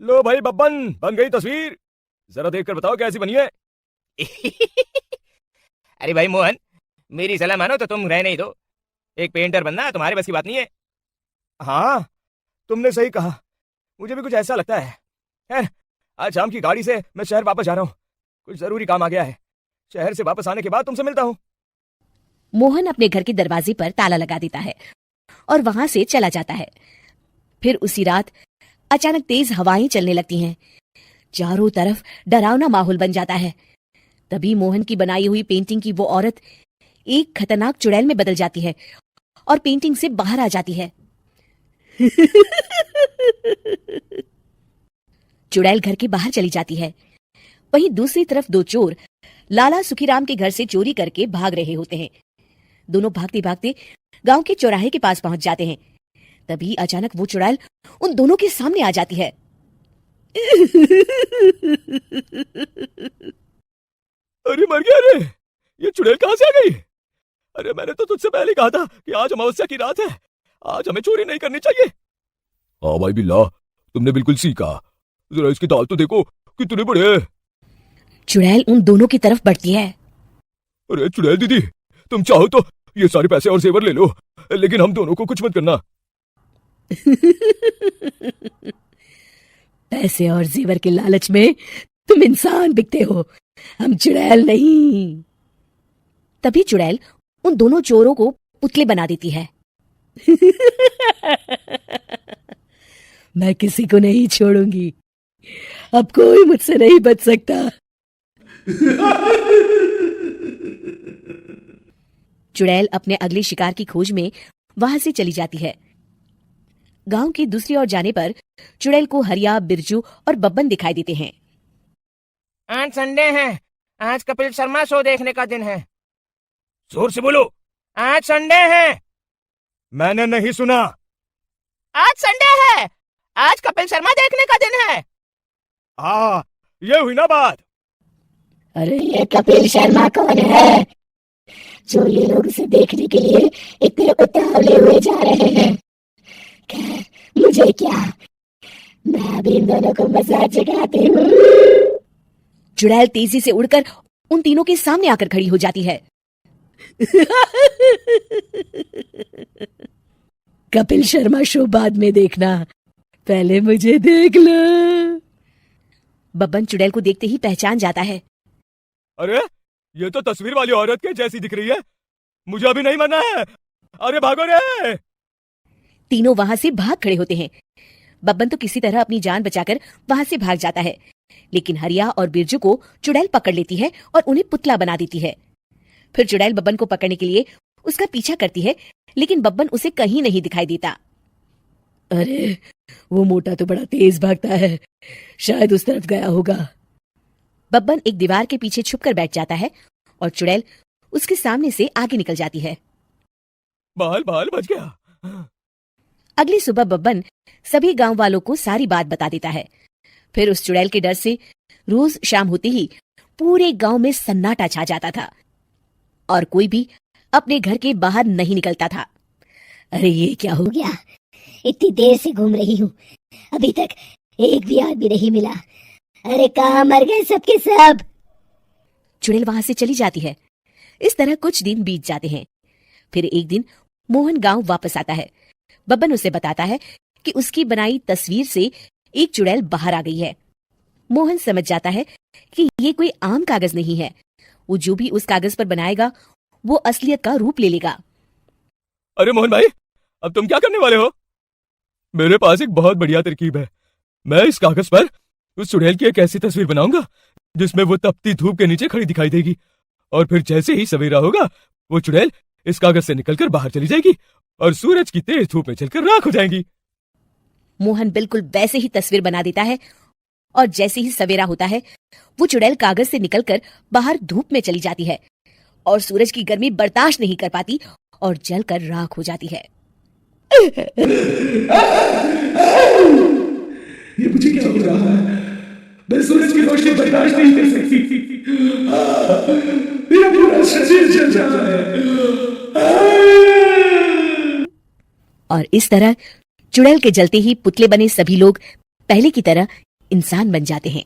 लो भाई बब्बन, बन गई तस्वीर। जरा देखकर बताओ कैसी बनी है। अरे भाई मोहन, मेरी सलाह मानो तो तुम रहने ही दो। एक पेंटर बनना तुम्हारे बस की बात नहीं है। हाँ, तुमने सही कहा। मुझे भी कुछ ऐसा लगता है। खैर, आज शाम की गाड़ी से मैं शहर वापस जा रहा हूँ। कुछ जरूरी काम आ गया है। शहर से वापस आने के बाद तुमसे मिलता हूँ। मोहन अपने घर के दरवाजे पर ताला लगा देता है और वहां से चला जाता है। फिर उसी रात अचानक तेज हवाएं चलने लगती हैं। चारों तरफ डरावना माहौल बन जाता है। तभी मोहन की बनाई हुई पेंटिंग की वो औरत एक खतरनाक चुड़ैल में बदल जाती है और पेंटिंग से बाहर आ जाती है। चुड़ैल घर के बाहर चली जाती है। वहीं दूसरी तरफ दो चोर लाला सुखीराम के घर से चोरी करके भाग रहे होते हैं। दोनों भागते भागते गांव के चौराहे के पास पहुंच जाते हैं। तभी अचानक वो चुड़ैल उन दोनों के सामने आ जाती है। अरे मर गया रे! ये चुड़ैल कहाँ से आ गई? अरे मैंने तो तुझसे पहले कहा था कि आज अमावस्या की रात है। आज हमें चोरी नहीं करनी चाहिए। हाँ भाई बिल्ला, तुमने बिल्कुल सही कहा। जरा इसकी दाल तो देखो, कितने बड़े हैं। चुड़ैल उन दोनों की तरफ बढ़ती है। अरे चुड़ैल दीदी, तुम चाहो तो ये सारे पैसे और जेवर ले लो, लेकिन हम दोनों को कुछ मत करना। पैसे और जेवर के लालच में तुम इंसान बिकते हो, हम चुड़ैल नहीं। तभी चुड़ैल उन दोनों चोरों को पुतले बना देती है। मैं किसी को नहीं छोड़ूंगी, अब कोई मुझसे नहीं बच सकता। चुड़ैल अपने अगले शिकार की खोज में वहां से चली जाती है। गांव की दूसरी ओर जाने पर चुड़ैल को हरिया, बिरजू और बब्बन दिखाई देते हैं। आज संडे है, आज कपिल शर्मा शो देखने का दिन है। जोर से बोलो। आज संडे है। मैंने नहीं सुना। आज संडे है, आज कपिल शर्मा देखने का दिन है। हाँ, ये हुई ना बात। अरे ये कपिल शर्मा कौन है जो ये लोग उसे देखने के लिए इतने उतावले हुए जा रहे हैं? खैर, मुझे क्या, मैं अभी इन दोनों को मजाक चखाती हूँ। चुड़ैल तेजी से उड़कर उन तीनों के सामने आकर खड़ी हो जाती है। कपिल शर्मा शो बाद में देखना, पहले मुझे देख लो। बब्बन चुड़ैल को देखते ही पहचान जाता है। अरे ये तो तस्वीर वाली औरत के जैसी दिख रही है। मुझे अभी नहीं मरना है। अरे भागो रे! तीनों वहां से भाग खड़े होते हैं। बब्बन तो किसी तरह अपनी जान बचाकर वहां से भाग जाता है, लेकिन हरिया और बिरजू को चुड़ैल पकड़ लेती है और उन्हें पुतला बना देती है। फिर चुड़ैल बब्बन को पकड़ने के लिए उसका पीछा करती है, लेकिन बब्बन उसे कहीं नहीं दिखाई देता। अरे वो मोटा तो बड़ा तेज भागता है, शायद उस तरफ गया होगा। बब्बन एक दीवार के पीछे छुपकर बैठ जाता है और चुड़ैल उसके सामने से आगे निकल जाती है। बाल बाल बच गया। अगली सुबह बब्बन सभी गांव वालों को सारी बात बता देता है। फिर उस चुड़ैल के डर से रोज शाम होते ही पूरे गांव में सन्नाटा छा जाता था और कोई भी अपने घर के बाहर नहीं निकलता था। अरे ये क्या हो गया? इतनी देर से घूम रही हूँ, अभी तक एक भी आदमी नहीं मिला। अरे कहाँ मर गए सबके सब? चुड़ैल वहां से चली जाती है। इस तरह कुछ दिन बीत जाते हैं। फिर एक दिन मोहन गांव वापस आता है। बब्बन उसे बताता है कि उसकी बनाई तस्वीर से एक चुड़ैल बाहर आ गई है। मोहन समझ जाता है कि ये कोई आम कागज नहीं है। वो जो भी उस कागज पर बनाएगा वो असलियत का रूप ले लेगा। अरे मोहन भाई, अब तुम क्या करने वाले हो? मेरे पास एक बहुत बढ़िया तरकीब है। मैं इस कागज पर उस चुड़ैल की एक ऐसी तस्वीर बनाऊंगा जिसमें वो तपती धूप के नीचे खड़ी दिखाई देगी, और फिर जैसे ही सवेरा होगा वो चुड़ैल इस कागज से निकलकर बाहर चली जाएगी और सूरज की तेज धूप में जलकर राख हो जाएगी। मोहन बिल्कुल वैसे ही तस्वीर बना देता है और जैसे ही सवेरा होता है वो चुड़ैल कागज से निकलकर बाहर धूप में चली जाती है और सूरज की गर्मी बर्दाश्त नहीं कर पाती और जलकर राख हो जाती है। ये मुझे क्या हो रहा है? मैं सूरज की रोशनी बर्दाश्त नहीं कर सकती। मेरा पूरा शरीर जल रहा है। और इस तरह चुड़ैल के जलते ही पुतले बने सभी लोग पहले की तरह इंसान बन जाते हैं।